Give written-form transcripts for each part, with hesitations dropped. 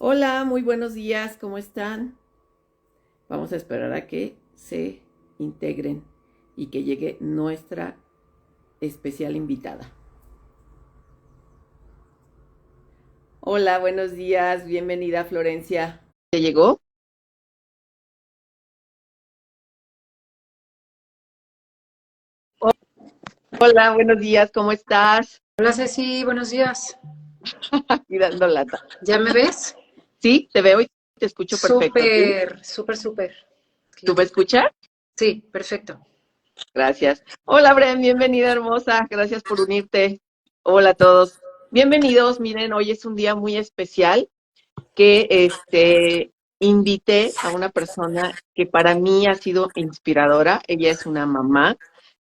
Hola, muy buenos días, ¿cómo están? Vamos a esperar a que se integren y que llegue nuestra especial invitada. Hola, buenos días, bienvenida Florencia. ¿Ya llegó? Hola, buenos días, ¿cómo estás? Hola Ceci, buenos días. Aquí dando lata. ¿Ya me ves? Sí, te veo y te escucho perfecto. ¿Tú, Súper, súper, súper. tú me escuchas? Sí, perfecto. Gracias. Hola, Bren, bienvenida hermosa. Gracias por unirte. Hola a todos. Bienvenidos. Miren, hoy es un día muy especial que invité a una persona que para mí ha sido inspiradora. Ella es una mamá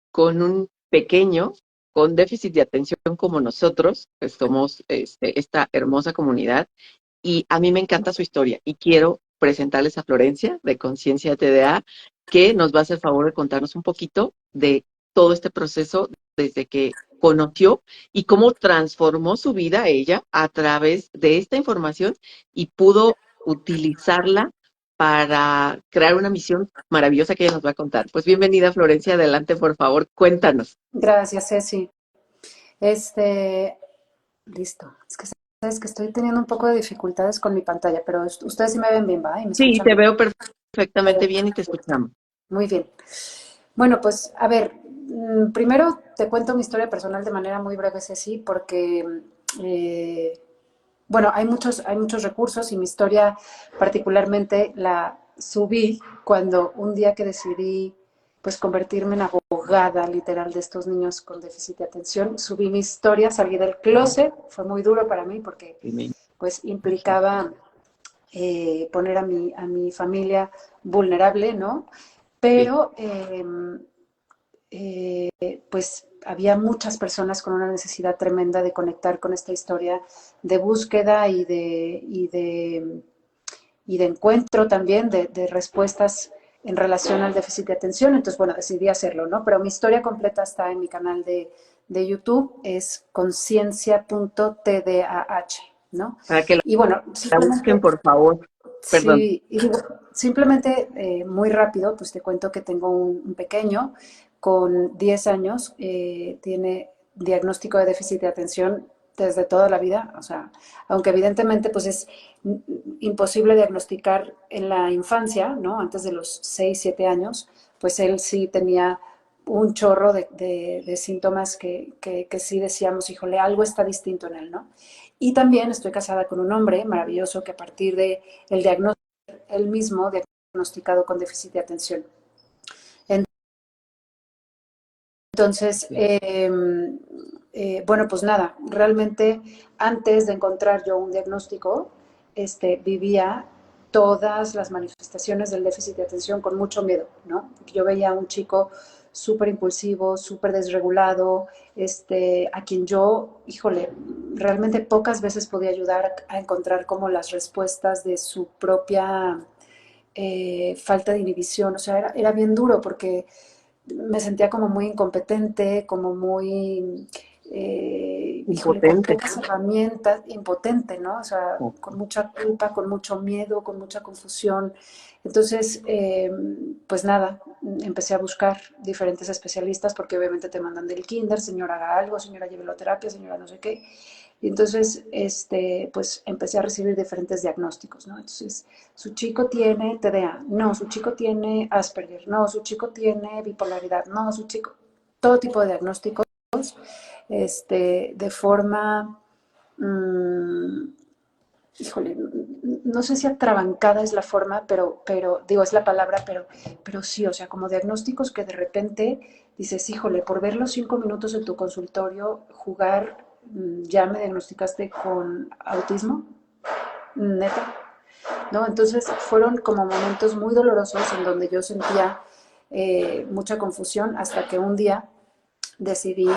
con un pequeño con déficit de atención como nosotros, que somos esta hermosa comunidad, y a mí me encanta su historia y quiero presentarles a Florencia de Conciencia TDA, que nos va a hacer favor de contarnos un poquito de todo este proceso desde que conoció y cómo transformó su vida ella a través de esta información y pudo utilizarla para crear una misión maravillosa que ella nos va a contar. Pues bienvenida, Florencia, adelante, por favor, cuéntanos. Gracias, Ceci. Este, listo. Es que sabes que estoy teniendo un poco de dificultades con mi pantalla, pero ustedes sí me ven bien, ¿va? Y me Sí, escuchan te bien. veo perfectamente bien y te escuchamos. Muy bien. Bueno, pues a ver, primero te cuento mi historia personal de manera muy breve, Ceci, porque bueno, hay muchos recursos y mi historia particularmente la subí cuando un día que decidí pues convertirme en abogada literal de estos niños con déficit de atención, subí mi historia, salí del closet, fue muy duro para mí porque pues implicaba poner a mi familia vulnerable, ¿no? Bien. Pero pues había muchas personas con una necesidad tremenda de conectar con esta historia de búsqueda y de encuentro también de respuestas en relación al déficit de atención. Entonces, bueno, decidí hacerlo, ¿no? Pero mi historia completa está en mi canal de YouTube, es conciencia.tdah, ¿no? Para que Y bueno, la busquen, simplemente, por favor. Perdón. sí, y digo, simplemente muy rápido, pues te cuento que tengo un pequeño con 10 años, tiene diagnóstico de déficit de atención desde toda la vida, o sea, aunque evidentemente pues es imposible diagnosticar en la infancia, ¿no? Antes de los 6 7 años, pues él sí tenía un chorro de síntomas que sí decíamos, híjole, algo está distinto en él, ¿no? Y también estoy casada con un hombre maravilloso que a partir de el diagnóstico, él mismo diagnosticado con déficit de atención. Entonces, bueno, pues nada, realmente antes de encontrar yo un diagnóstico, vivía todas las manifestaciones del déficit de atención con mucho miedo, ¿no? Yo veía a un chico súper impulsivo, súper desregulado, a quien yo, híjole, realmente pocas veces podía ayudar a encontrar como las respuestas de su propia falta de inhibición. O sea, era bien duro porque me sentía como muy incompetente, como muy, híjole, con Impotente. pocas herramientas, impotente, ¿no? O sea, con mucha culpa, con mucho miedo, con mucha confusión. Entonces, pues nada, empecé a buscar diferentes especialistas porque obviamente te mandan del kinder, señora haga algo, señora llévelo a terapia, señora no sé qué. Y entonces, pues empecé a recibir diferentes diagnósticos, ¿no? Entonces, su chico tiene TDA, no, su chico tiene Asperger, no, su chico tiene bipolaridad, no, su chico, todo tipo de diagnósticos, de forma, mmm, híjole, no sé si atrabancada es la forma, pero digo, es la palabra, pero sí, o sea, como diagnósticos que de repente dices, híjole, por ver los 5 minutos en tu consultorio, jugar, ya me diagnosticaste con autismo, neta, ¿no? Entonces fueron como momentos muy dolorosos en donde yo sentía mucha confusión hasta que un día decidí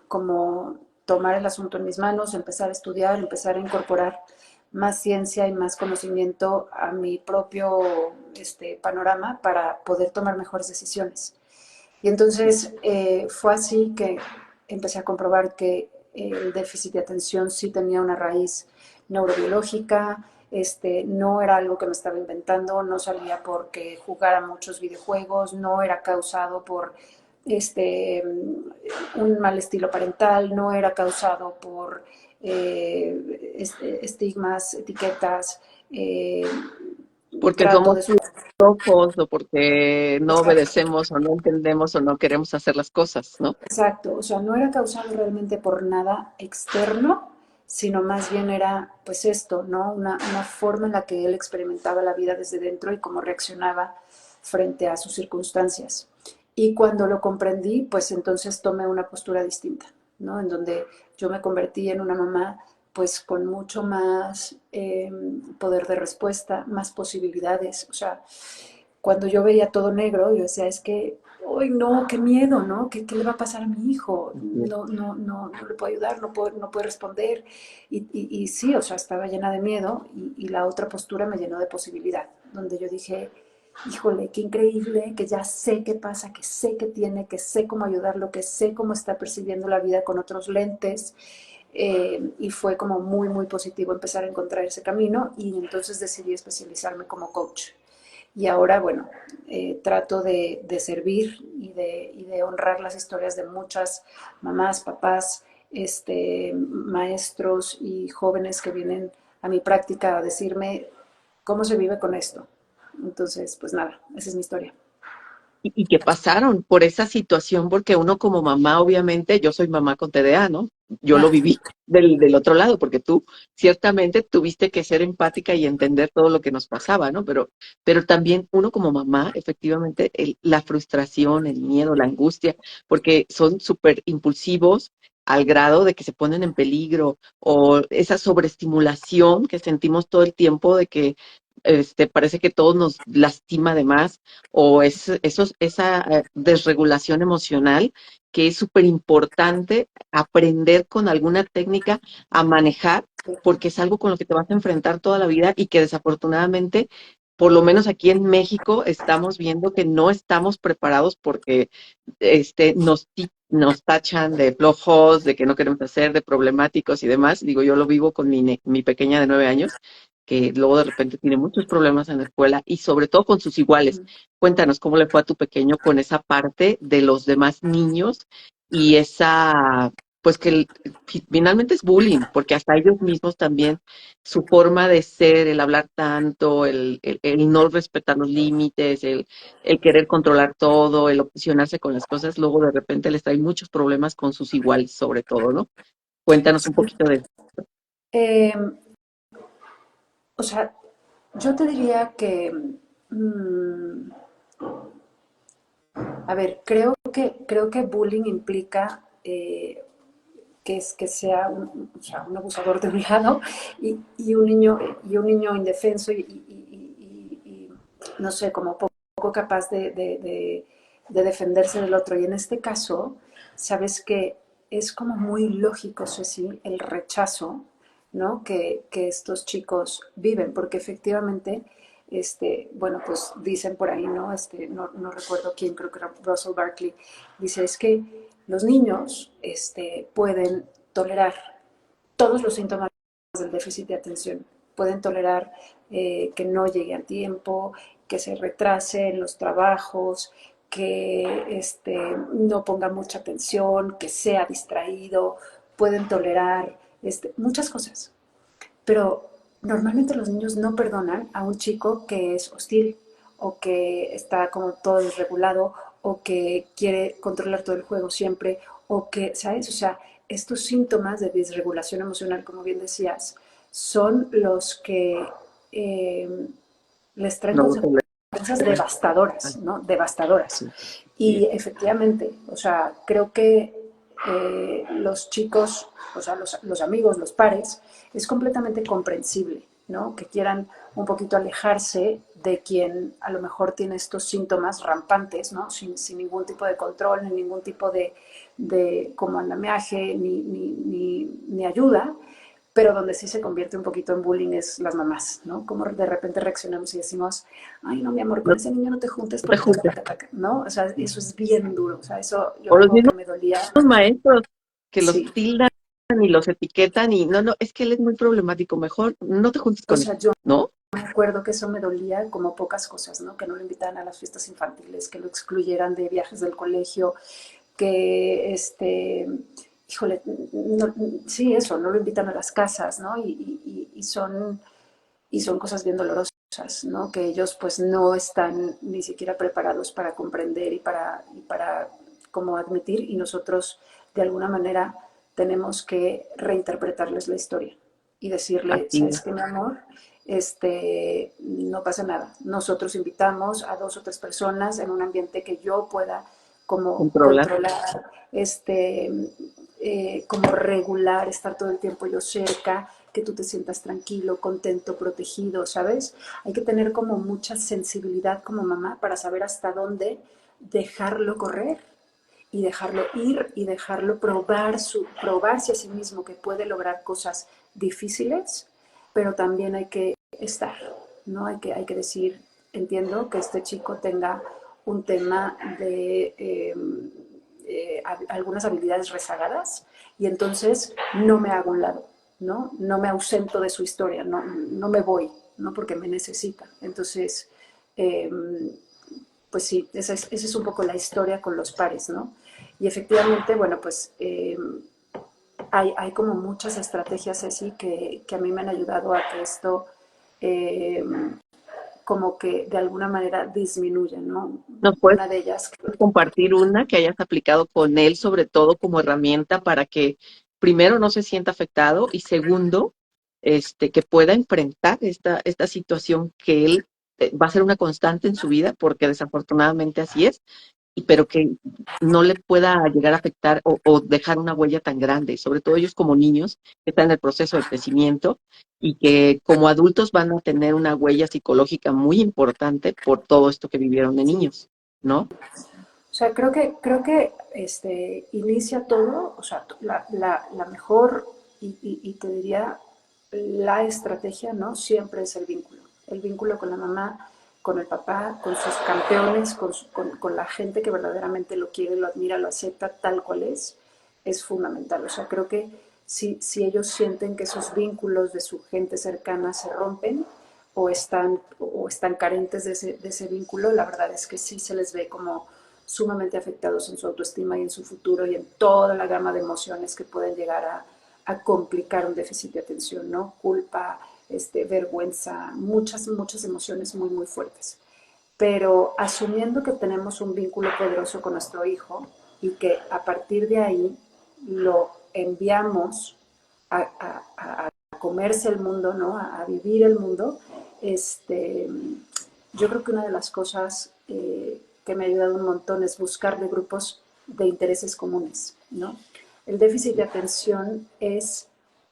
como tomar el asunto en mis manos, empezar a estudiar, empezar a incorporar más ciencia y más conocimiento a mi propio panorama para poder tomar mejores decisiones. Y entonces fue así que empecé a comprobar que el déficit de atención sí tenía una raíz neurobiológica, no era algo que me estaba inventando, no salía porque jugara muchos videojuegos, no era causado por un mal estilo parental, no era causado por estigmas, etiquetas, eh, Porque trato somos de... flojos o porque no Exacto, obedecemos o no entendemos o no queremos hacer las cosas, ¿no? exacto, o sea, no era causado realmente por nada externo, sino más bien era pues esto, ¿no? Una forma en la que él experimentaba la vida desde dentro y cómo reaccionaba frente a sus circunstancias. Y cuando lo comprendí, pues entonces tomé una postura distinta, ¿no? En donde yo me convertí en una mamá pues con mucho más poder de respuesta, más posibilidades. O sea, cuando yo veía todo negro, yo decía, es que, ¡ay no, qué miedo! ¿No? ¿Qué le va a pasar a mi hijo? No le puedo ayudar, no puede responder. Y sí, o sea, estaba llena de miedo y la otra postura me llenó de posibilidad, donde yo dije, híjole, qué increíble, que ya sé qué pasa, que sé qué tiene, que sé cómo ayudarlo, que sé cómo está percibiendo la vida con otros lentes. Y fue como muy, muy positivo empezar a encontrar ese camino y entonces decidí especializarme como coach. Y ahora, bueno, trato de servir y de honrar las historias de muchas mamás, papás, maestros y jóvenes que vienen a mi práctica a decirme cómo se vive con esto. Entonces, pues nada, esa es mi historia. Y que pasaron por esa situación, porque uno como mamá, obviamente, yo soy mamá con TDA, ¿no? Yo lo Ah, viví del otro lado, porque tú ciertamente tuviste que ser empática y entender todo lo que nos pasaba, ¿no? Pero también uno como mamá, efectivamente, la frustración, el miedo, la angustia, porque son súper impulsivos al grado de que se ponen en peligro, o esa sobreestimulación que sentimos todo el tiempo de que parece que todo nos lastima de más o esa desregulación emocional que es súper importante aprender con alguna técnica a manejar, porque es algo con lo que te vas a enfrentar toda la vida y que desafortunadamente, por lo menos aquí en México, estamos viendo que no estamos preparados porque nos tachan de flojos, de que no queremos hacer, de problemáticos y demás. Digo, yo lo vivo con mi pequeña de 9 años, que luego de repente tiene muchos problemas en la escuela y sobre todo con sus iguales. Cuéntanos cómo le fue a tu pequeño con esa parte de los demás niños y pues finalmente es bullying, porque hasta ellos mismos también, su forma de ser, el hablar tanto, el no respetar los límites, el querer controlar todo, el obsesionarse con las cosas, luego de repente les trae muchos problemas con sus iguales, sobre todo, ¿no? Cuéntanos un poquito de eso. eh, o sea, yo te diría que, mm, a ver, creo que bullying implica que sea o sea, un abusador de un lado y un niño indefenso y no sé, como poco capaz de defenderse del otro. Y en este caso, sabes que es como muy lógico, Ceci, el rechazo, ¿no? Que estos chicos viven, porque efectivamente, bueno, pues dicen por ahí, ¿no? No recuerdo quién, creo que era Russell Barkley, dice, es que los niños pueden tolerar todos los síntomas del déficit de atención. Pueden tolerar que no llegue a tiempo, que se retrase en los trabajos, que no ponga mucha atención, que sea distraído, pueden tolerar muchas cosas. Pero normalmente los niños no perdonan a un chico que es hostil o que está como todo desregulado o que quiere controlar todo el juego siempre o que, ¿sabes? O sea, estos síntomas de desregulación emocional, como bien decías, son los que eh, les traen No lo consecuencias devastadoras, ¿no? Devastadoras. sí. Y efectivamente, o sea, creo que los chicos, o sea, los amigos, los pares, es completamente comprensible, ¿no? Que quieran un poquito alejarse de quien a lo mejor tiene estos síntomas rampantes, ¿no? Sin ningún tipo de control, ni ningún tipo de como andamiaje, ni ayuda, pero donde sí se convierte un poquito en bullying es las mamás, ¿no? Como de repente reaccionamos y decimos, ay, no, mi amor, con No, ese niño no te juntes no te porque taca, juntes. taca, taca, ¿no? O sea, eso es bien duro, o sea, eso yo O me los acuerdo que mismos me dolía, maestros que los sí, tildan y los etiquetan y no, es que él es muy problemático, mejor no te juntes O con él, sea, yo ¿no? me acuerdo que eso me dolía como pocas cosas, ¿no? Que no lo invitaran a las fiestas infantiles, que lo excluyeran de viajes del colegio, que, híjole, sí, eso, no lo invitan a las casas, ¿no? Y son cosas bien dolorosas, ¿no? Que ellos pues no están ni siquiera preparados para comprender y para como admitir, y nosotros de alguna manera tenemos que reinterpretarles la historia y decirle, Así ¿sabes es, qué, mi amor? No pasa nada. Nosotros invitamos a 2 o 3 personas en un ambiente que yo pueda como controlar. controlar, como regular, estar todo el tiempo yo cerca, que tú te sientas tranquilo, contento, protegido, ¿sabes? Hay que tener como mucha sensibilidad como mamá para saber hasta dónde dejarlo correr y dejarlo ir y dejarlo probarse a sí mismo que puede lograr cosas difíciles, pero también hay que estar, ¿no? Hay que decir, entiendo que este chico tenga un tema de algunas habilidades rezagadas y entonces no me hago un lado, ¿no? No me ausento de su historia, no me voy, ¿no? Porque me necesita. Entonces, eh, pues sí, esa es un poco la historia con los pares, ¿no? Y efectivamente, bueno, pues hay como muchas estrategias así que a mí me han ayudado a que esto eh, como que de alguna manera disminuya, ¿no? ¿Nos puedes Una de ellas, compartir una que hayas aplicado con él, sobre todo como herramienta para que primero no se sienta afectado y segundo, que pueda enfrentar esta situación que él va a ser una constante en su vida, porque desafortunadamente así es, pero que no le pueda llegar a afectar o dejar una huella tan grande, sobre todo ellos como niños que están en el proceso de crecimiento y que como adultos van a tener una huella psicológica muy importante por todo esto que vivieron de niños, ¿no? o sea, creo que inicia todo, o sea, la mejor y te diría la estrategia, ¿no? Siempre es el vínculo con la mamá, con el papá, con sus campeones, con la gente que verdaderamente lo quiere, lo admira, lo acepta tal cual es fundamental. O sea, creo que si ellos sienten que esos vínculos de su gente cercana se rompen o están carentes de ese vínculo, la verdad es que sí se les ve como sumamente afectados en su autoestima y en su futuro y en toda la gama de emociones que pueden llegar a complicar un déficit de atención, ¿no? Culpa, vergüenza, muchas, muchas emociones muy, muy fuertes. Pero asumiendo que tenemos un vínculo poderoso con nuestro hijo y que a partir de ahí lo enviamos a comerse el mundo, ¿no? A vivir el mundo, yo creo que una de las cosas que me ha ayudado un montón es buscarle grupos de intereses comunes, ¿no? El déficit de atención es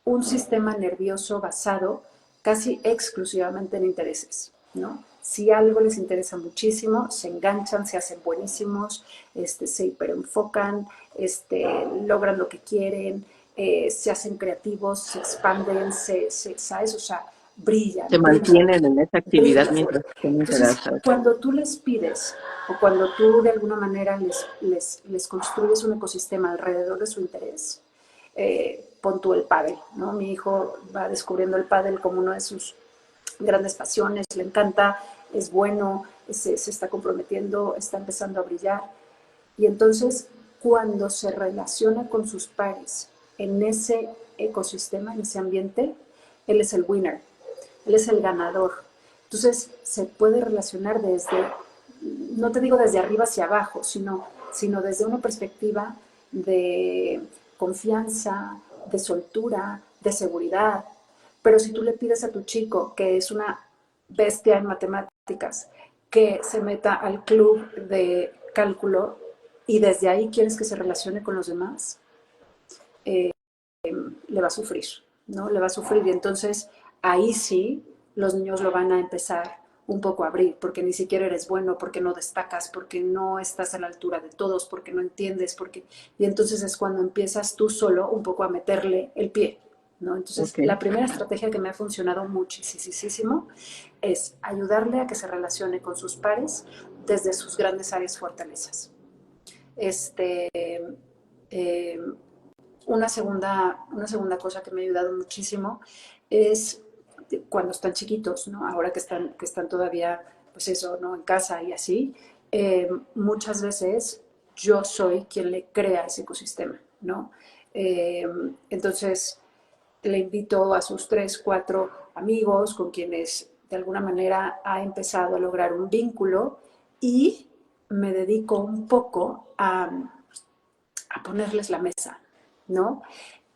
un sistema nervioso basado casi exclusivamente en intereses, ¿no? Si algo les interesa muchísimo, se enganchan, se hacen buenísimos, se hiperenfocan, logran lo que quieren, se hacen creativos, se expanden, ¿sabes? O sea, Se brillan, brillan, mantienen en esa actividad brillan. mientras estén Entonces, interesados. cuando tú les pides o cuando tú de alguna manera les construyes un ecosistema alrededor de su interés, pon tú el pádel, ¿no? Mi hijo va descubriendo el pádel como una de sus grandes pasiones, le encanta, es bueno, se está comprometiendo, está empezando a brillar. Y entonces, cuando se relaciona con sus pares en ese ecosistema, en ese ambiente, él es el winner, él es el ganador. Entonces, se puede relacionar no te digo desde arriba hacia abajo, sino desde una perspectiva de confianza, de soltura, de seguridad. Pero si tú le pides a tu chico, que es una bestia en matemáticas, que se meta al club de cálculo y desde ahí quieres que se relacione con los demás, le va a sufrir, ¿no? Le va a sufrir y entonces ahí sí los niños lo van a empezar un poco a abrir, porque ni siquiera eres bueno, porque no destacas, porque no estás a la altura de todos, porque no entiendes, y entonces es cuando empiezas tú solo un poco a meterle el pie, ¿no? Entonces, Ok. la primera estrategia que me ha funcionado muchísimo es ayudarle a que se relacione con sus pares desde sus grandes áreas fortalezas. Este, eh, una segunda cosa que me ha ayudado muchísimo es cuando están chiquitos, ¿no? Ahora que están todavía, pues eso, ¿no? En casa y así, muchas veces yo soy quien le crea ese ecosistema, ¿no? Eh, entonces, le invito a sus tres, cuatro amigos con quienes de alguna manera ha empezado a lograr un vínculo y me dedico un poco a ponerles la mesa, ¿no?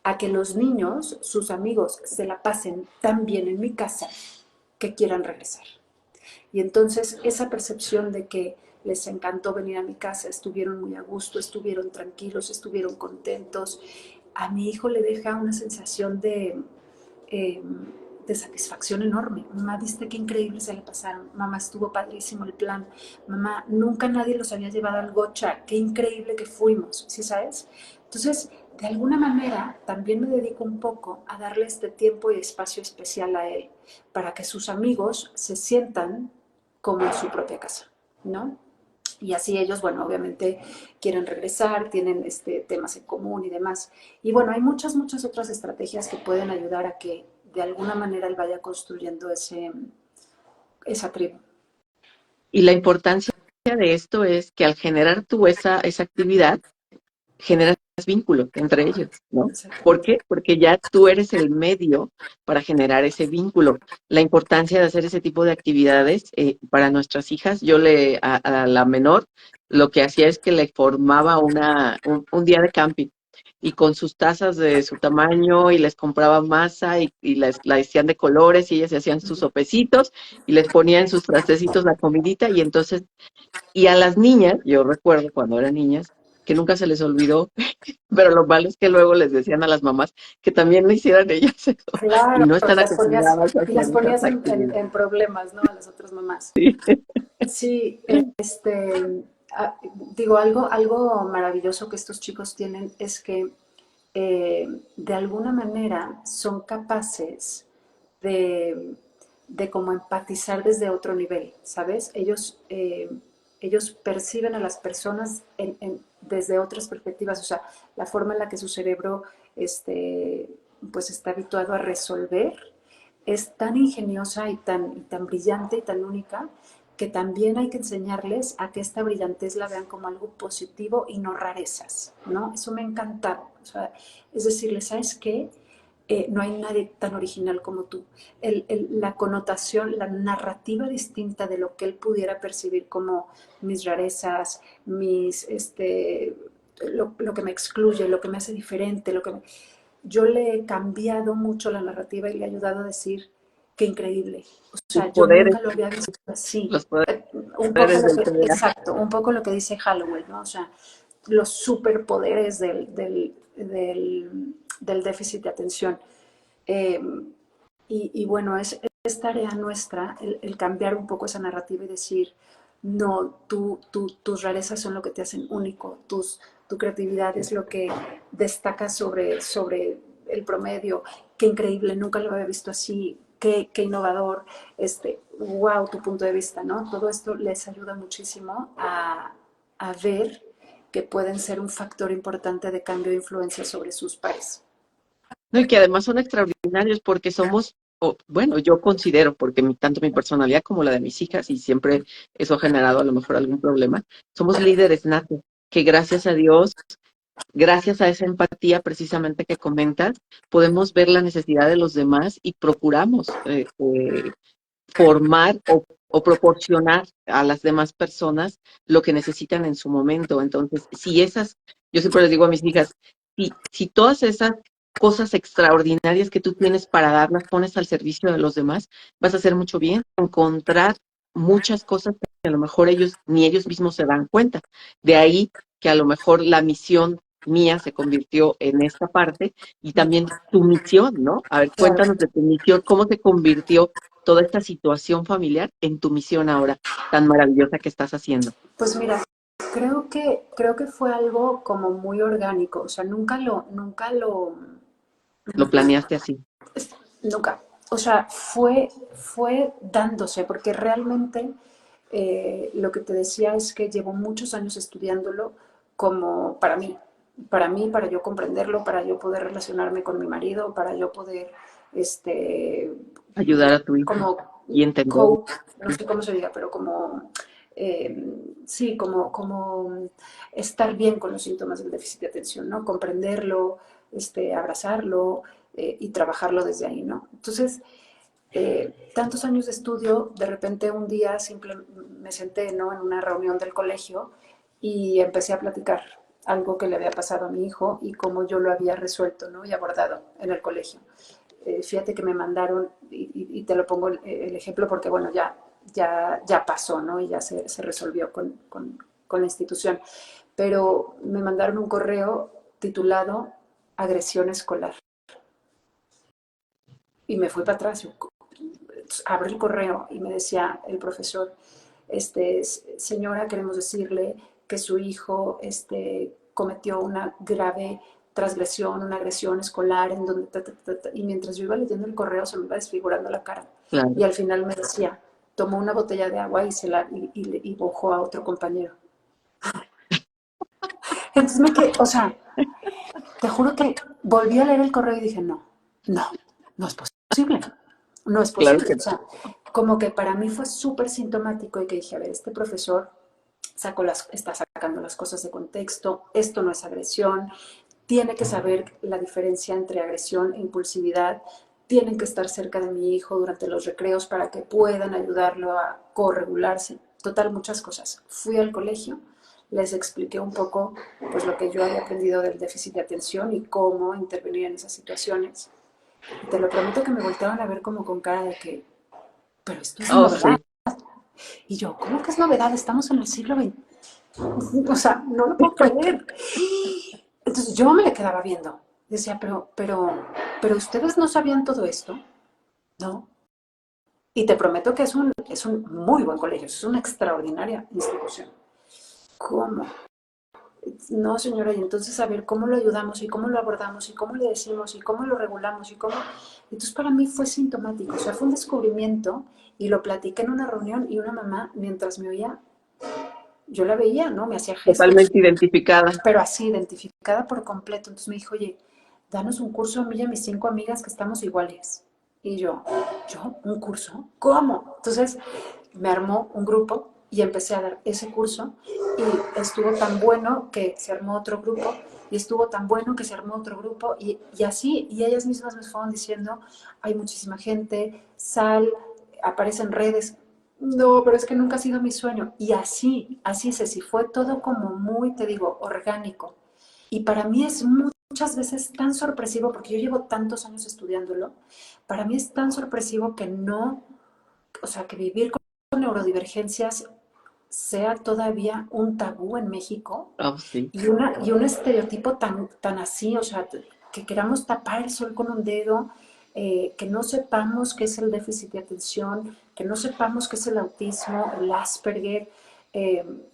A que los niños, sus amigos, se la pasen tan bien en mi casa que quieran regresar. Y entonces esa percepción de que les encantó venir a mi casa, estuvieron muy a gusto, estuvieron tranquilos, estuvieron contentos, a mi hijo le deja una sensación eh, de satisfacción enorme. Mamá, viste qué increíble se le pasaron. Mamá, estuvo padrísimo el plan. Mamá, nunca nadie los había llevado al gocha. Qué increíble que fuimos, ¿sí sabes? Entonces, de alguna manera, también me dedico un poco a darle este tiempo y espacio especial a él, para que sus amigos se sientan como en su propia casa, ¿no? Y así ellos, bueno, obviamente quieren regresar, tienen temas en común y demás. Y bueno, hay muchas, muchas otras estrategias que pueden ayudar a que de alguna manera él vaya construyendo esa tribu. Y la importancia de esto es que al generar tú esa actividad, generas vínculos entre ellos, ¿no? ¿Por Exactamente. qué? Porque ya tú eres el medio para generar ese vínculo. La importancia de hacer ese tipo de actividades para nuestras hijas, a la menor, lo que hacía es que le formaba un día de camping y con sus tazas de su tamaño y les compraba masa y la hacían de colores y ellas se hacían sus sopecitos y les ponía en sus trastecitos la comidita y entonces, y a las niñas, yo recuerdo cuando eran niñas, que nunca se les olvidó, pero lo malo es que luego les decían a las mamás que también lo hicieran ellas eso, y Claro, no están acostumbradas a y las hacer esas ponías actividades. en problemas, ¿no? A las otras mamás. Sí. Sí, ah, digo, algo maravilloso que estos chicos tienen es que de alguna manera son capaces de, de como empatizar desde otro nivel, ¿sabes? Ellos perciben a las personas desde otras perspectivas, o sea, la forma en la que su cerebro pues está habituado a resolver es tan ingeniosa y tan brillante y tan única que también hay que enseñarles a que esta brillantez la vean como algo positivo y no rarezas, ¿no? Eso me ha encantado. O sea, es decirles, ¿sabes qué? No hay nadie tan original como tú. La connotación, la narrativa distinta de lo que él pudiera percibir como mis rarezas, lo que me excluye, lo que me hace diferente, yo le he cambiado mucho la narrativa y le he ayudado a decir qué increíble. O Tus sea, yo poderes, nunca lo había visto así. los poderes Un poco del TDA. exacto, un poco lo que dice Hallowell, ¿no? O sea, los superpoderes del déficit de atención. Eh, y bueno, es tarea nuestra el cambiar un poco esa narrativa y decir, no, tus rarezas son lo que te hacen único, tu creatividad es lo que destaca sobre el promedio. Qué increíble, nunca lo había visto así, qué innovador, wow, tu punto de vista, ¿no? Todo esto les ayuda muchísimo a ver que pueden ser un factor importante de cambio de influencia sobre sus pares. No, y que además son extraordinarios porque somos, bueno, yo considero, porque tanto mi personalidad como la de mis hijas, y siempre eso ha generado a lo mejor algún problema, somos líderes natos, que gracias a Dios, gracias a esa empatía precisamente que comentas, podemos ver la necesidad de los demás y procuramos formar o proporcionar a las demás personas lo que necesitan en su momento. Entonces, yo siempre les digo a mis hijas, si todas esas cosas extraordinarias que tú tienes para dar las pones al servicio de los demás, vas a hacer mucho bien, encontrar muchas cosas que a lo mejor ni ellos mismos se dan cuenta. De ahí que a lo mejor la misión mía se convirtió en esta parte y también tu misión, ¿no? A ver, Claro. cuéntanos de tu misión, cómo se convirtió toda esta situación familiar en tu misión ahora tan maravillosa que estás haciendo. Pues mira, creo que fue algo como muy orgánico, o sea, Lo planeaste así. nunca, o sea, fue dándose, porque realmente lo que te decía es que llevo muchos años estudiándolo como para mí, para mí, para yo comprenderlo, para yo poder relacionarme con mi marido, para yo poder, este, Ayudar a tu hijo como y entender. cope, no sé cómo se diga, pero como, sí, como estar bien con los síntomas del déficit de atención, ¿no? Comprenderlo, abrazarlo y trabajarlo desde ahí, ¿no? Entonces, tantos años de estudio, de repente un día me senté, ¿no?, en una reunión del colegio y empecé a platicar algo que le había pasado a mi hijo y cómo yo lo había resuelto, ¿no?, y abordado en el colegio. Fíjate que me mandaron, y te lo pongo el ejemplo porque, bueno, ya pasó, ¿no? Y ya se resolvió con la institución. Pero me mandaron un correo titulado Agresión escolar. Y me fui para atrás. Abrí el correo y me decía el profesor, señora, queremos decirle que su hijo cometió una grave transgresión, una agresión escolar, en donde, y mientras yo iba leyendo el correo se me iba desfigurando la cara. Claro, Y al final me decía, tomó una botella de agua y bojó a otro compañero. Entonces o sea, te juro que volví a leer el correo y dije, no es posible, no es claro posible. que O no. sea, como que para mí fue súper sintomático y que dije, a ver, este profesor está sacando las cosas de contexto, esto no es agresión, tiene que saber la diferencia entre agresión e impulsividad, tienen que estar cerca de mi hijo durante los recreos para que puedan ayudarlo a corregularse. Total, muchas cosas. Fui al colegio, les expliqué un poco pues lo que yo había aprendido del déficit de atención y cómo intervenir en esas situaciones. Y te lo prometo que me volteaban a ver como con cara de que, pero esto es Oh, novedad. sí, Y yo, ¿cómo que es novedad? Estamos en el siglo XX. O sea, no lo puedo creer. Entonces yo me le quedaba viendo. Decía, pero ustedes no sabían todo esto, ¿no? Y te prometo que es un muy buen colegio, es una extraordinaria institución. ¿Cómo? No, señora, y entonces a ver cómo lo ayudamos y cómo lo abordamos y cómo le decimos y cómo lo regulamos y cómo... Entonces para mí fue sintomático, o sea, fue un descubrimiento y lo platiqué en una reunión y una mamá, mientras me oía, yo la veía, ¿no? Me hacía gestos, totalmente identificada. pero así, identificada por completo. Entonces me dijo, oye, danos un curso a mí y a mis 5 amigas que estamos iguales. Y ¿yo? ¿Un curso? ¿Cómo? Entonces me armó un grupo y empecé a dar ese curso y estuvo tan bueno que se armó otro grupo y estuvo tan bueno que se armó otro grupo y así, y ellas mismas me fueron diciendo, hay muchísima gente, sal, aparece en redes. No, pero es que nunca ha sido mi sueño. Y así, Ceci, fue todo como muy, te digo, orgánico. Y para mí es muchas veces tan sorpresivo, porque yo llevo tantos años estudiándolo, para mí es tan sorpresivo que no, o sea, que vivir con neurodivergencias sea todavía un tabú en México Oh, sí. y un estereotipo tan así, o sea, que queramos tapar el sol con un dedo, que no sepamos qué es el déficit de atención, que no sepamos qué es el autismo, el Asperger,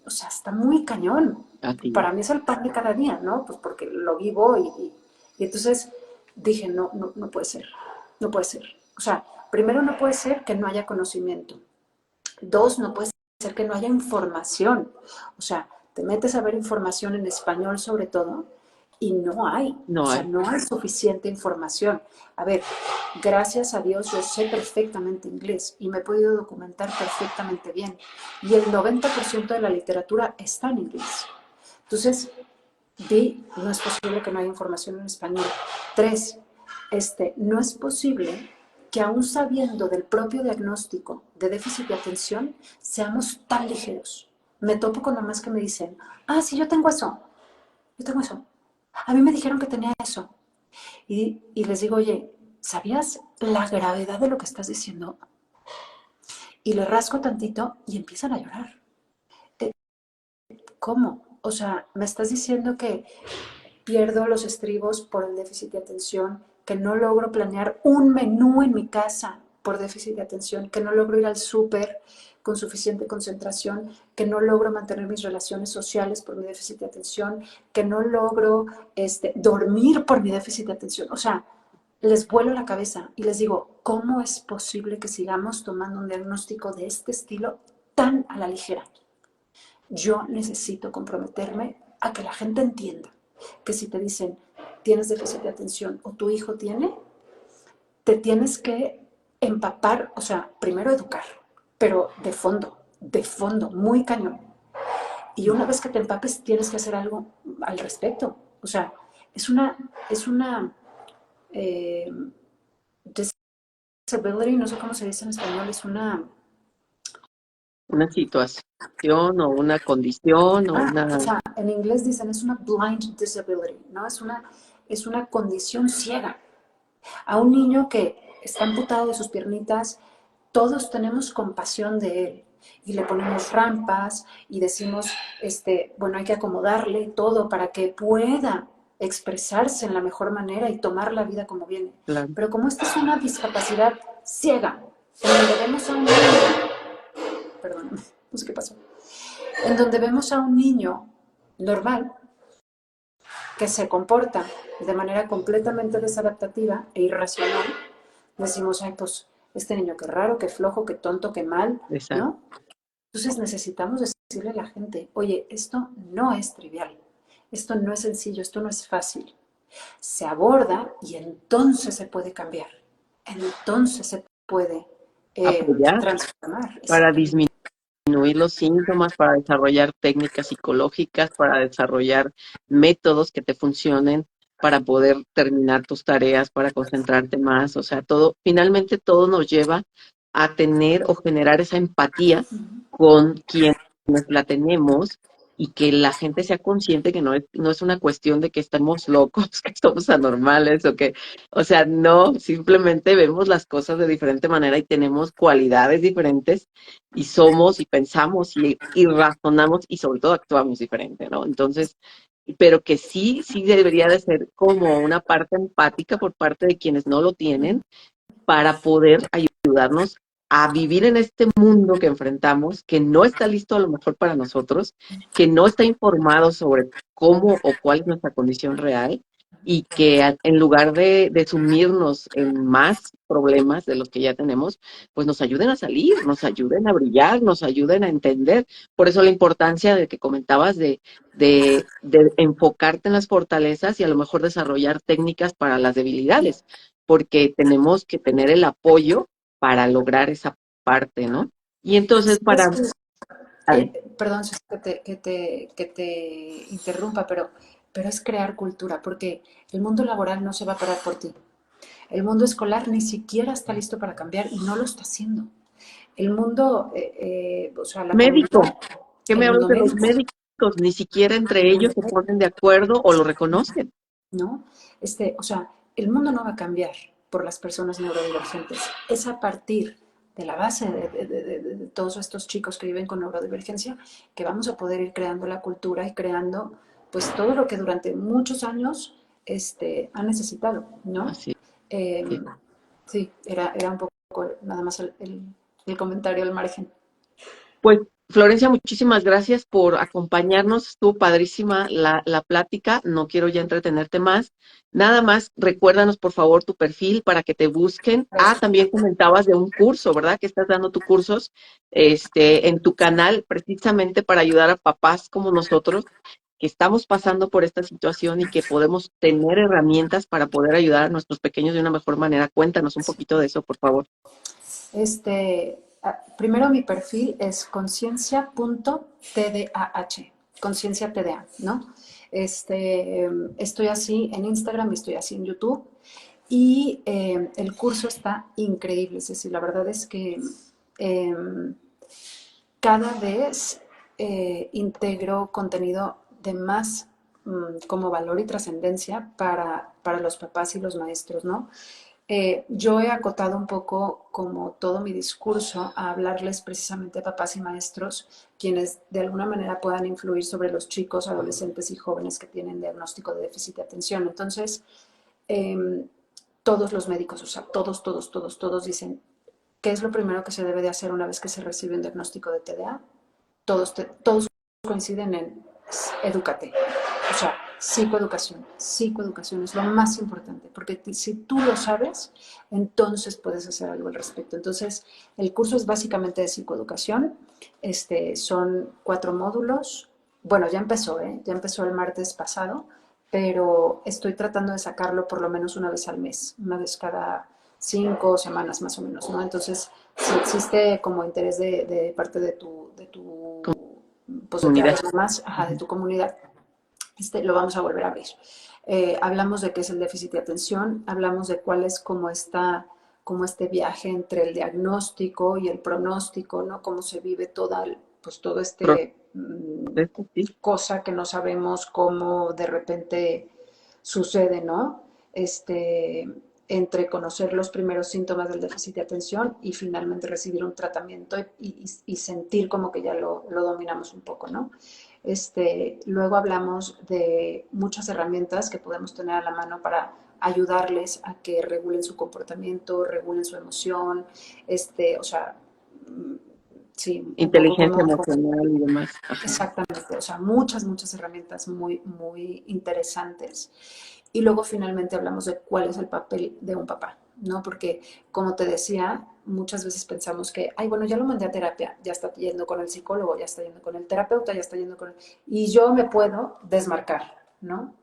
o sea, está muy cañón. Así es. Para mí es el pan de cada día, ¿no? Pues porque lo vivo y entonces dije, no puede ser, no puede ser. O sea, primero no puede ser que no haya conocimiento. Dos, no puede ser que no haya información. O sea, te metes a ver información en español sobre todo y no hay. O No sea, hay. no hay suficiente información. A ver, gracias a Dios yo sé perfectamente inglés y me he podido documentar perfectamente bien. Y el 90% de la literatura está en inglés. Entonces, no es posible que no haya información en español. Tres, no es posible que aún sabiendo del propio diagnóstico de déficit de atención, seamos tan ligeros. Me topo con mamás que me dicen, sí, yo tengo eso. A mí me dijeron que tenía eso. Y les digo, oye, ¿sabías la gravedad de lo que estás diciendo? Y le rasco tantito y empiezan a llorar. ¿Cómo? O sea, me estás diciendo que pierdo los estribos por el déficit de atención, que no logro planear un menú en mi casa por déficit de atención, que no logro ir al súper con suficiente concentración, que no logro mantener mis relaciones sociales por mi déficit de atención, que no logro dormir por mi déficit de atención. O sea, les vuelo la cabeza y les digo, ¿cómo es posible que sigamos tomando un diagnóstico de este estilo tan a la ligera? Yo necesito comprometerme a que la gente entienda. que si te dicen, tienes déficit de atención o tu hijo tiene, te tienes que empapar, o sea, primero educar, pero de fondo, muy cañón. Y una vez que te empapes, tienes que hacer algo al respecto. O sea, es una eh, disability, no sé cómo se dice en español, es Una situación o una condición o o una... sea, en inglés dicen es una blind disability, ¿no? Es una condición ciega. A un niño que está amputado de sus piernitas, todos tenemos compasión de él y le ponemos rampas y decimos, bueno, hay que acomodarle todo para que pueda expresarse en la mejor manera y tomar la vida como viene. Claro, Pero como esta es una discapacidad ciega, en donde vemos a un niño, perdóname, no sé qué pasó, en donde vemos a un niño normal que se comporta de manera completamente desadaptativa e irracional, decimos, ay, pues este niño qué raro, qué flojo, qué tonto, qué mal, exacto. ¿no? Entonces necesitamos decirle a la gente, oye, esto no es trivial, esto no es sencillo, esto no es fácil. Se aborda y entonces se puede cambiar, entonces se puede Apoyar transformar, para exactamente. disminuir los síntomas, para desarrollar técnicas psicológicas, para desarrollar métodos que te funcionen para poder terminar tus tareas, para concentrarte más. O sea, todo, finalmente todo nos lleva a tener o generar esa empatía con quienes la tenemos y que la gente sea consciente que no es una cuestión de que estamos locos, que somos anormales o que, o sea, no, simplemente vemos las cosas de diferente manera y tenemos cualidades diferentes y somos y pensamos y razonamos y sobre todo actuamos diferente, ¿no? Entonces, pero que sí debería de ser como una parte empática por parte de quienes no lo tienen para poder ayudarnos a vivir en este mundo que enfrentamos, que no está listo a lo mejor para nosotros, que no está informado sobre cómo o cuál es nuestra condición real y que en lugar de sumirnos en más problemas de los que ya tenemos, pues nos ayuden a salir, nos ayuden a brillar, nos ayuden a entender. Por eso la importancia de que comentabas de enfocarte en las fortalezas y a lo mejor desarrollar técnicas para las debilidades porque tenemos que tener el apoyo para lograr esa parte, ¿no? Y entonces ¿Sabes para... qué? A ver, Perdón, Ceci, que te interrumpa, pero es crear cultura, porque el mundo laboral no se va a parar por ti. El mundo escolar ni siquiera está listo para cambiar y no lo está haciendo. El mundo, o sea, la médico, comunidad, ¿qué me el hablas mundo de los médico, médicos? Ni siquiera entre el ellos mundo se médico, ponen de acuerdo o lo reconocen. ¿no? O sea, el mundo no va a cambiar por las personas neurodivergentes. Es a partir de la base de todos estos chicos que viven con neurodivergencia que vamos a poder ir creando la cultura y creando pues todo lo que durante muchos años han necesitado, ¿no? Así Eh, es. sí, era un poco nada más el comentario al margen. Pues, Florencia, muchísimas gracias por acompañarnos. Estuvo padrísima la plática. No quiero ya entretenerte más. Nada más, recuérdanos, por favor, tu perfil para que te busquen. Ah, también comentabas de un curso, ¿verdad? Que estás dando tus cursos, en tu canal, precisamente para ayudar a papás como nosotros, que estamos pasando por esta situación y que podemos tener herramientas para poder ayudar a nuestros pequeños de una mejor manera. Cuéntanos un poquito de eso, por favor. Primero mi perfil es conciencia.tdah, conciencia TDA, ¿no? Estoy así en Instagram, estoy así en YouTube y el curso está increíble, Ceci. La verdad es que eh, cada vez integro contenido de más como valor y trascendencia para los papás y los maestros, ¿no? Yo he acotado un poco como todo mi discurso a hablarles precisamente a papás y maestros, quienes de alguna manera puedan influir sobre los chicos, adolescentes y jóvenes que tienen diagnóstico de déficit de atención. Entonces, eh, todos los médicos, o sea, todos dicen, ¿qué es lo primero que se debe de hacer una vez que se recibe un diagnóstico de TDA? Todos coinciden en edúcate. O sea, psicoeducación es lo más importante, porque si tú lo sabes, entonces puedes hacer algo al respecto. Entonces, el curso es básicamente de psicoeducación, son 4 módulos, bueno, ya empezó el martes pasado, pero estoy tratando de sacarlo por lo menos una vez al mes, una vez cada 5 semanas más o menos, ¿no? Entonces, si existe como interés de parte pues de que Comunidad. haya más, ajá, de tu comunidad, lo vamos a volver a abrir. Hablamos de qué es el déficit de atención, hablamos de cuál es como este viaje entre el diagnóstico y el pronóstico, ¿no? Cómo se vive pues todo Proceso, sí. cosa que no sabemos cómo de repente sucede, ¿no? Entre conocer los primeros síntomas del déficit de atención y finalmente recibir un tratamiento y sentir como que ya lo dominamos un poco, ¿no? Luego hablamos de muchas herramientas que podemos tener a la mano para ayudarles a que regulen su comportamiento, regulen su emoción, o sea, sí, un poco Inteligencia emocional y demás. Ajá. exactamente, o sea, muchas herramientas muy interesantes. Y luego finalmente hablamos de cuál es el papel de un papá, ¿no? Porque, como te decía, muchas veces pensamos que, ay, bueno, ya lo mandé a terapia, ya está yendo con el psicólogo, ya está yendo con el terapeuta, ya está yendo con el... Y yo me puedo desmarcar, ¿no?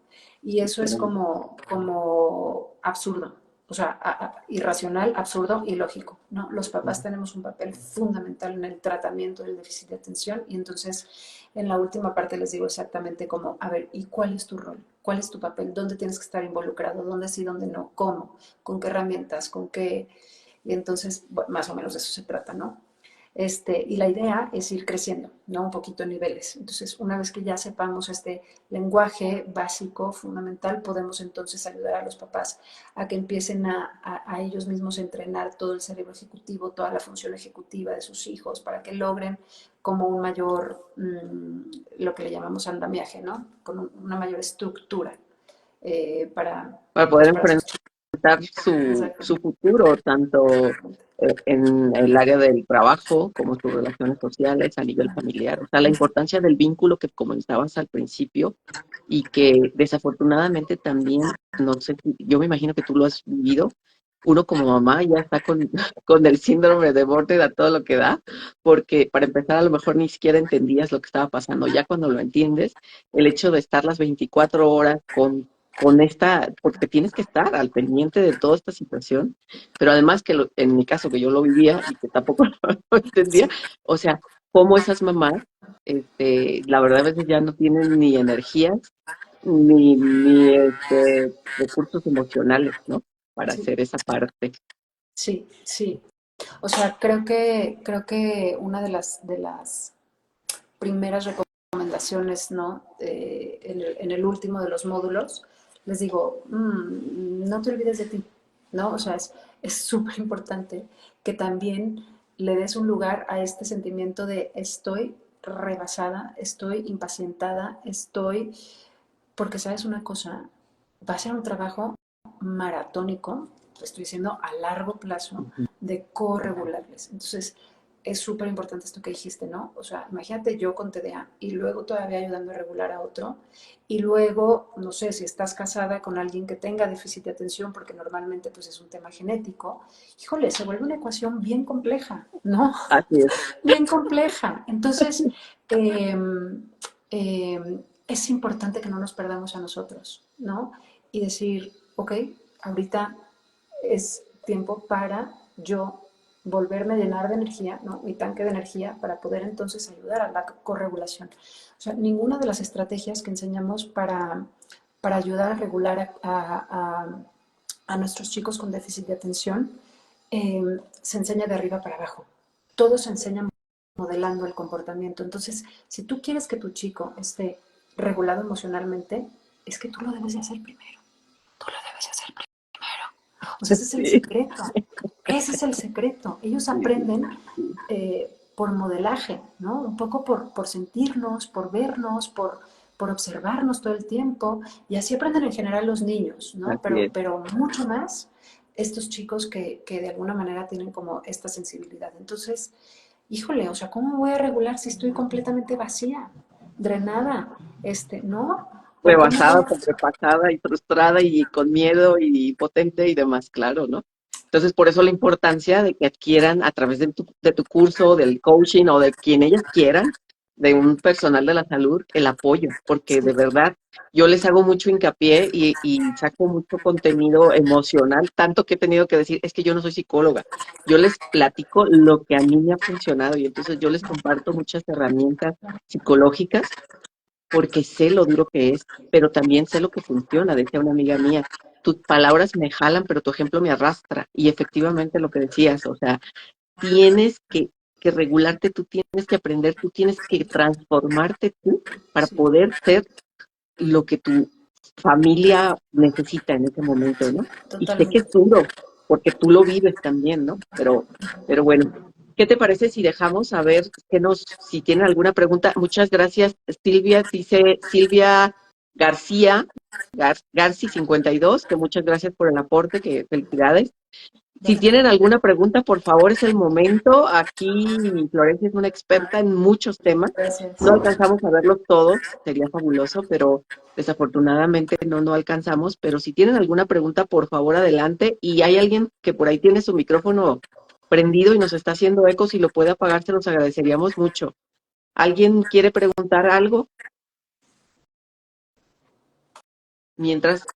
Y eso es Pero, como absurdo, o sea, irracional, absurdo y lógico, ¿no? Los papás tenemos un papel fundamental en el tratamiento del déficit de atención y entonces en la última parte les digo exactamente como, a ver, ¿y cuál es tu rol? ¿Cuál es tu papel? ¿Dónde tienes que estar involucrado? ¿Dónde sí, dónde no? ¿Cómo? ¿Con qué herramientas? ¿Con qué? Y entonces, bueno, más o menos de eso se trata, ¿no? Y la idea es ir creciendo, ¿no? Un poquito en niveles. Entonces, una vez que ya sepamos este lenguaje básico, fundamental, podemos entonces ayudar a los papás a que empiecen a ellos mismos entrenar todo el cerebro ejecutivo, toda la función ejecutiva de sus hijos, para que logren como un mayor, lo que le llamamos andamiaje, ¿no? Con una mayor estructura para poder pues para sus enfrentar chicos. su Exactamente. futuro, tanto en el área del trabajo como sus relaciones sociales a nivel familiar. O sea, la importancia del vínculo que comentabas al principio y que desafortunadamente también, no sé, yo me imagino que tú lo has vivido, uno como mamá ya está con, con el síndrome de borde a todo lo que da, porque para empezar a lo mejor ni siquiera entendías lo que estaba pasando. Ya cuando lo entiendes, el hecho de estar las 24 horas con esta, porque tienes que estar al pendiente de toda esta situación, pero además que en mi caso que yo lo vivía y que tampoco lo entendía, Sí, o sea, cómo esas mamás, la verdad a veces ya no tienen ni energías ni recursos emocionales, ¿no? Para sí, hacer esa parte. sí. O sea, creo que una de las primeras recomendaciones, ¿no? En el último de los módulos, les digo, no te olvides de ti, ¿no? O sea, es súper importante que también le des un lugar a este sentimiento de estoy rebasada, estoy impacientada, porque sabes una cosa, va a ser un trabajo maratónico, estoy diciendo a largo plazo, de corregularles. Entonces, es súper importante esto que dijiste, ¿no? O sea, imagínate yo con TDA y luego todavía ayudando a regular a otro y luego, no sé, si estás casada con alguien que tenga déficit de atención, porque normalmente pues es un tema genético, híjole, se vuelve una ecuación bien compleja, ¿no? Así es. Bien compleja. Entonces, eh, es importante que no nos perdamos a nosotros, ¿no? Y decir, ok, ahorita es tiempo para yo volverme a llenar de energía, ¿no? Mi tanque de energía para poder entonces ayudar a la corregulación. O sea, ninguna de las estrategias que enseñamos para ayudar a regular a nuestros chicos con déficit de atención se enseña de arriba para abajo. Todo se enseña modelando el comportamiento. Entonces, si tú quieres que tu chico esté regulado emocionalmente, es que tú lo debes de hacer primero. Tú lo debes de hacer primero. O sea, ese es el Sí, secreto. Ese es el secreto. Ellos sí, sí, aprenden sí. por modelaje, ¿no? Un poco por sentirnos, por vernos, por observarnos todo el tiempo. Y así aprenden en general los niños, ¿no? Así Pero, es. pero mucho más estos chicos que de alguna manera tienen como esta sensibilidad. Entonces, híjole, o sea, ¿cómo voy a regular si estoy completamente vacía, drenada? ¿No? ¿O cómo voy Rebasada, a... sobrepasada y frustrada y con miedo y potente y demás, claro, ¿no? Entonces, por eso la importancia de que adquieran a través de tu curso, del coaching o de quien ellas quieran, de un personal de la salud el apoyo, porque de verdad yo les hago mucho hincapié y saco mucho contenido emocional, tanto que he tenido que decir, es que yo no soy psicóloga, yo les platico lo que a mí me ha funcionado y entonces yo les comparto muchas herramientas psicológicas porque sé lo duro que es, pero también sé lo que funciona, decía una amiga mía. Tus palabras me jalan, pero tu ejemplo me arrastra. Y efectivamente lo que decías, o sea, tienes que regularte, tú tienes que aprender, tú tienes que transformarte tú para Sí, poder ser lo que tu familia necesita en ese momento, ¿no? Y sé que totalmente. es duro, porque tú lo vives también, ¿no? Pero bueno, ¿qué te parece si dejamos a ver si tienen alguna pregunta? Muchas gracias, Silvia, dice Silvia García, Garci 52, que muchas gracias por el aporte, que felicidades. Si tienen alguna pregunta, por favor, es el momento. Aquí Florencia es una experta en muchos temas. Gracias. No alcanzamos a verlos todos, sería fabuloso, pero desafortunadamente no alcanzamos. Pero si tienen alguna pregunta, por favor, adelante. Y hay alguien que por ahí tiene su micrófono prendido y nos está haciendo eco, si lo puede apagar, se los agradeceríamos mucho. ¿Alguien quiere preguntar algo? Mientras,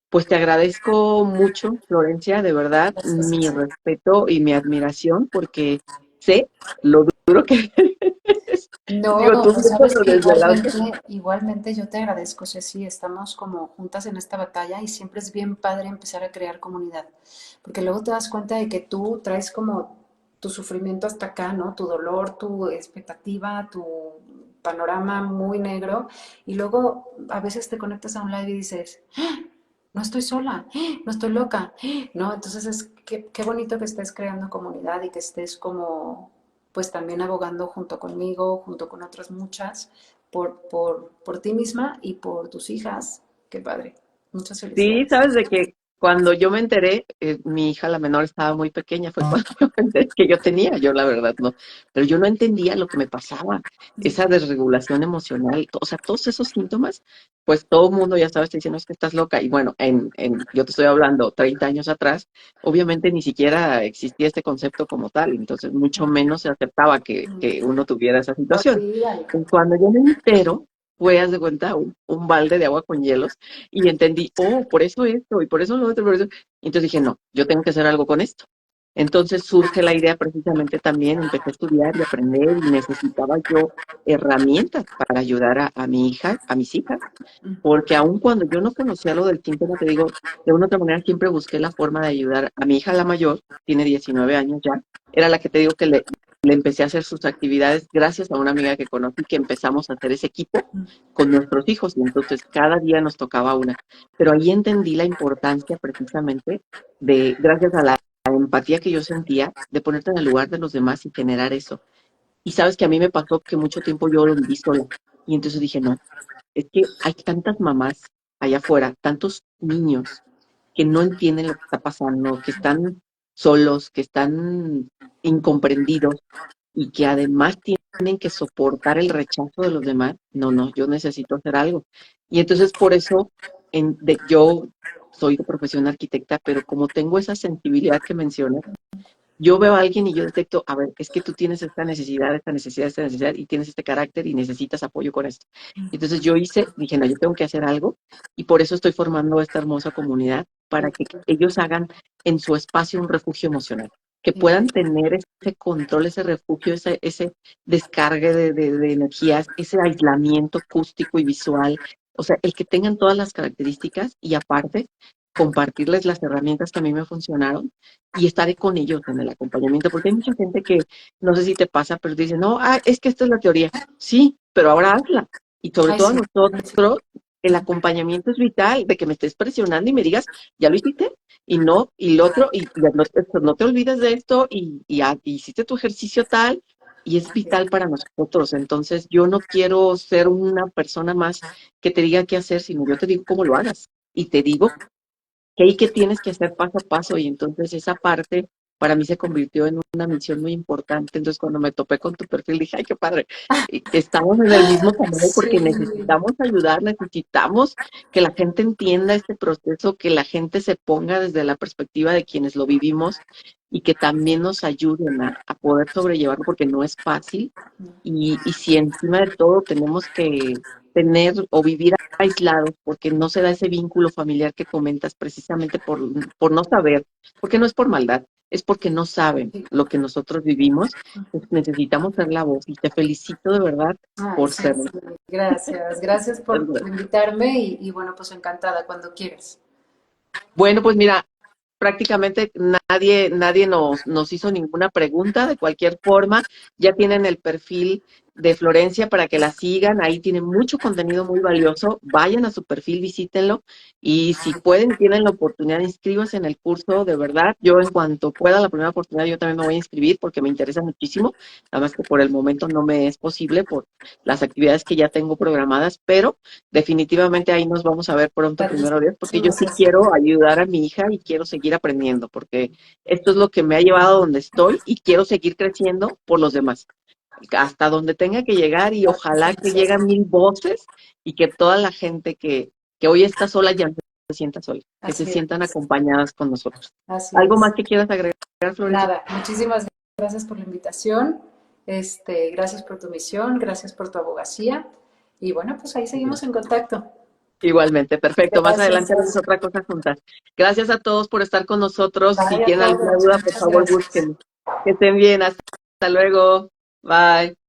pues te agradezco mucho, Florencia, de verdad, Gracias. mi respeto y mi admiración, porque sé lo duro que es. No, Digo, tú pues sabes viéndolo que desde el lado. igualmente yo te agradezco, Ceci, estamos como juntas en esta batalla y siempre es bien padre empezar a crear comunidad, porque luego te das cuenta de que tú traes como tu sufrimiento hasta acá, ¿no? Tu dolor, tu expectativa, tu panorama muy negro y luego a veces te conectas a un live y dices, "¡Ah! No estoy sola, no estoy loca, ¿no? Entonces es qué bonito que estés creando comunidad y que estés como pues también abogando junto conmigo, junto con otras muchas, por ti misma y por tus hijas. Qué padre. Muchas Sí, felicidades. sabes de que cuando yo me enteré, mi hija la menor estaba muy pequeña, fue cuando yo me enteré que yo tenía, yo la verdad no, pero yo no entendía lo que me pasaba, esa desregulación emocional, o sea, todos esos síntomas, pues todo el mundo ya sabes, te diciendo es que estás loca, y bueno, yo te estoy hablando 30 años atrás, obviamente ni siquiera existía este concepto como tal, entonces mucho menos se aceptaba que uno tuviera esa situación. Olvídalo. Y cuando yo me entero, fue, haz de cuenta, un balde de agua con hielos, y entendí, oh, por eso esto, y por eso lo otro, por eso. Y entonces dije, no, yo tengo que hacer algo con esto. Entonces surge la idea precisamente también, empecé a estudiar y aprender, y necesitaba yo herramientas para ayudar a mi hija, a mis hijas, porque aun cuando yo no conocía lo del síntoma, te digo, de una u otra manera siempre busqué la forma de ayudar a mi hija, la mayor, tiene 19 años ya, era la que te digo que le empecé a hacer sus actividades gracias a una amiga que conocí, que empezamos a hacer ese equipo con nuestros hijos, y entonces cada día nos tocaba una. Pero ahí entendí la importancia precisamente gracias a la empatía que yo sentía, de ponerte en el lugar de los demás y generar eso. Y sabes que a mí me pasó que mucho tiempo yo lo viví sola. Y entonces dije, no, es que hay tantas mamás allá afuera, tantos niños que no entienden lo que está pasando, que están solos, que están incomprendidos y que además tienen que soportar el rechazo de los demás. No, yo necesito hacer algo. Y entonces por eso yo soy de profesión arquitecta, pero como tengo esa sensibilidad que mencionas, yo veo a alguien y yo detecto, a ver, es que tú tienes esta necesidad, esta necesidad, esta necesidad, y tienes este carácter y necesitas apoyo con esto. Entonces dije, no, yo tengo que hacer algo, y por eso estoy formando esta hermosa comunidad, para que ellos hagan en su espacio un refugio emocional, que puedan tener ese control, ese refugio, ese descargue de energías, ese aislamiento acústico y visual, o sea, el que tengan todas las características y aparte compartirles las herramientas que a mí me funcionaron y estaré con ellos en el acompañamiento, porque hay mucha gente que, no sé si te pasa, pero dice, no, es que esta es la teoría. Sí, pero ahora hazla. Y sobre Ay, todo a sí. nosotros, el acompañamiento es vital, de que me estés presionando y me digas, ya lo hiciste, y no, y lo otro, y ya no te olvides de esto, y hiciste tu ejercicio tal, y es vital para nosotros. Entonces, yo no quiero ser una persona más que te diga qué hacer, sino yo te digo cómo lo hagas. Y te digo que hay que tienes que hacer paso a paso y entonces esa parte para mí se convirtió en una misión muy importante. Entonces cuando me topé con tu perfil dije, ay, qué padre, estamos en el mismo canal porque Sí. necesitamos ayudar, necesitamos que la gente entienda este proceso, que la gente se ponga desde la perspectiva de quienes lo vivimos y que también nos ayuden a poder sobrellevarlo porque no es fácil. y si encima de todo tenemos que tener o vivir aislados porque no se da ese vínculo familiar que comentas precisamente por no saber, porque no es por maldad, es porque no saben Sí. lo que nosotros vivimos, pues necesitamos ser la voz y te felicito de verdad Ay, por sí, serlo. sí, gracias. Gracias por invitarme y bueno, pues encantada cuando quieras. Bueno, pues mira, prácticamente nadie nos hizo ninguna pregunta de cualquier forma. Ya tienen el perfil de Florencia para que la sigan. Ahí tiene mucho contenido muy valioso. Vayan a su perfil, visítenlo. Y si pueden y tienen la oportunidad, inscríbanse en el curso, de verdad. Yo en cuanto pueda, la primera oportunidad, yo también me voy a inscribir porque me interesa muchísimo. Nada más que por el momento no me es posible por las actividades que ya tengo programadas, pero definitivamente ahí nos vamos a ver pronto, primero Dios, porque yo Padrísimo, sí Ceci. quiero ayudar a mi hija y quiero seguir aprendiendo, porque esto es lo que me ha llevado a donde estoy y quiero seguir creciendo por los demás, hasta donde tenga que llegar y ojalá Padrísimo, que Ceci. lleguen 1000 voces y que toda la gente que hoy está sola ya no se sienta sola, que se Así sientan es, acompañadas con nosotros. así ¿Algo es. más que quieras agregar, Florencia? Nada, muchísimas gracias por la invitación. Gracias por tu misión, gracias por tu abogacía. Y bueno, pues ahí seguimos en contacto. Igualmente, perfecto. Más Gracias, adelante haremos Ceci. otra cosa juntas. Gracias a todos por estar con nosotros. Si Bye a tienen alguna todos, duda, por muchas favor, gracias. búsquenme. Que estén bien. Hasta luego. Bye.